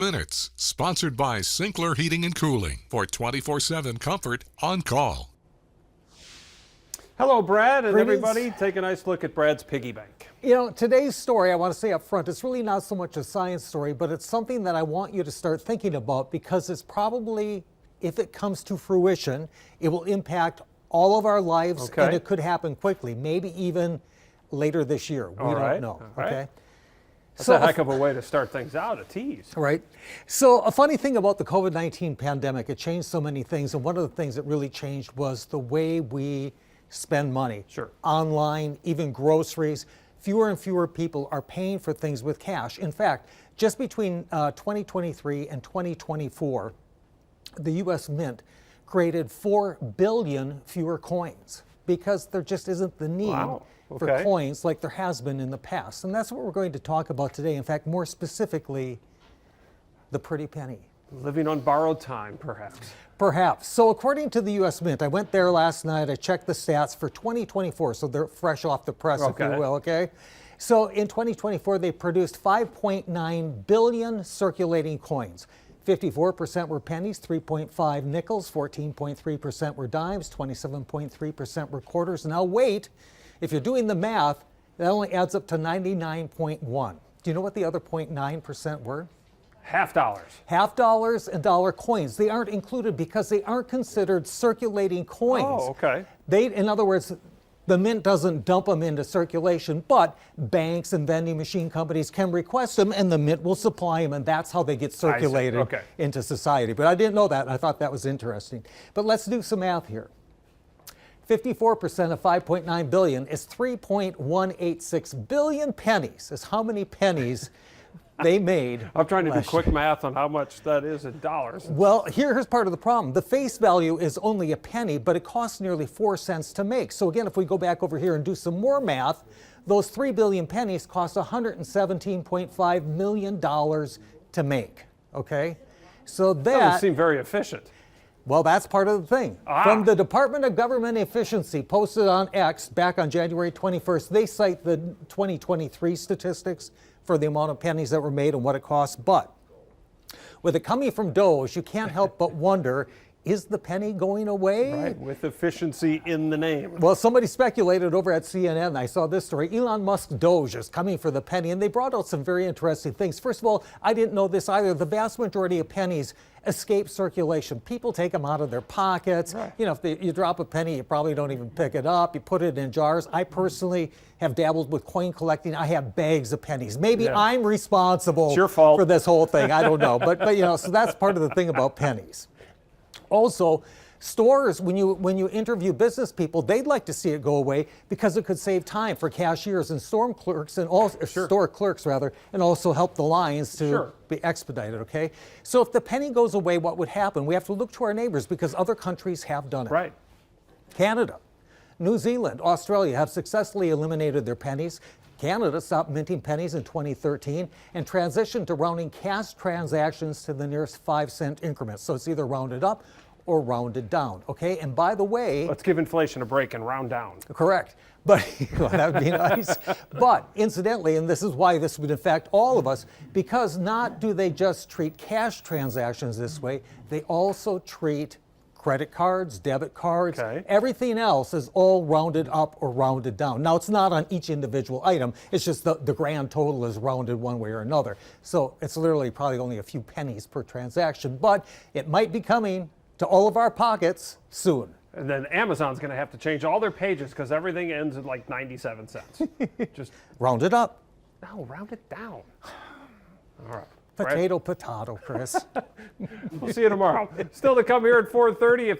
Minutes, sponsored by Sinclair Heating and Cooling for 24/7 comfort on call. Hello, Brad, and Greetings. everybody. Take a nice look at Brad's piggy bank. You know, today's story, I want to say up front, it's really not so much a science story, but it's something that I want you to start thinking about because it's probably, if it comes to fruition, it will impact all of our lives, and it could happen quickly, maybe even later this year. We don't know, okay? That's a heck of a way to start things out, a tease. Right. So a funny thing about the COVID-19 pandemic, it changed so many things, and one of the things that really changed was the way we spend money. Sure. Online, even groceries. Fewer and fewer people are paying for things with cash. In fact, just between 2023 and 2024, the U.S. Mint created 4 billion fewer coins because there just isn't the need for coins like there has been in the past. And that's what we're going to talk about today. In fact, more specifically, the pretty penny. Living on borrowed time, perhaps. Perhaps. So according to the U.S. Mint, I went there last night, I checked the stats for 2024, so they're fresh off the press, if you will, okay? So in 2024, they produced 5.9 billion circulating coins. 54% were pennies, 3.5 nickels, 14.3% were dimes, 27.3% were quarters. Now wait, if you're doing the math, that only adds up to 99.1. Do you know what the other 0.9% were? Half dollars. Half dollars and dollar coins. They aren't included because they aren't considered circulating coins. Oh, okay. In other words, the Mint doesn't dump them into circulation, but banks and vending machine companies can request them and the Mint will supply them, and that's how they get circulated into society. But I didn't know that, and I thought that was interesting. But let's do some math here. 54% of 5.9 billion is 3.186 billion pennies, is how many pennies they made. I'm trying to do quick math on how much that is in dollars. Well, here's part of the problem. The face value is only a penny, but it costs nearly 4 cents to make. So again, if we go back over here and do some more math, those 3 billion pennies cost $117.5 million to make, okay? So that doesn't seem very efficient. Well, that's part of the thing. From the Department of Government Efficiency, posted on X back on January 21st, they cite the 2023 statistics for the amount of pennies that were made and what it costs. But with it coming from Doge, you can't help but wonder, is the penny going away? Right, with efficiency in the name. Well, somebody speculated over at CNN. I saw this story. Elon Musk Doge is coming for the penny, and they brought out some very interesting things. First of all, I didn't know this either. The vast majority of pennies escape circulation. People take them out of their pockets. Right. You know, if you drop a penny, you probably don't even pick it up. You put it in jars. I personally have dabbled with coin collecting. I have bags of pennies. Maybe I'm responsible it's your fault. for this whole thing. I don't know. But you know, so that's part of the thing about pennies. Also, stores, when you interview business people, they'd like to see it go away because it could save time for cashiers and store clerks and also help the lines to be expedited, okay? So if the penny goes away, what would happen? We have to look to our neighbors because other countries have done it. Right. Canada, New Zealand, Australia have successfully eliminated their pennies. Canada stopped minting pennies in 2013 and transitioned to rounding cash transactions to the nearest 5-cent increments. So it's either rounded up or rounded down, okay? And by the way... Let's give inflation a break and round down. Correct. But that would be nice. But incidentally, and this is why this would affect all of us, because not do they just treat cash transactions this way, they also treat credit cards, debit cards, everything else is all rounded up or rounded down. Now, it's not on each individual item. It's just the grand total is rounded one way or another. So it's literally probably only a few pennies per transaction, but it might be coming to all of our pockets soon. And then Amazon's going to have to change all their pages because everything ends at like 97 cents. Just round it up. No, round it down. All right. Potato, Chris. We'll see you tomorrow. Still to come here at 4:30. If you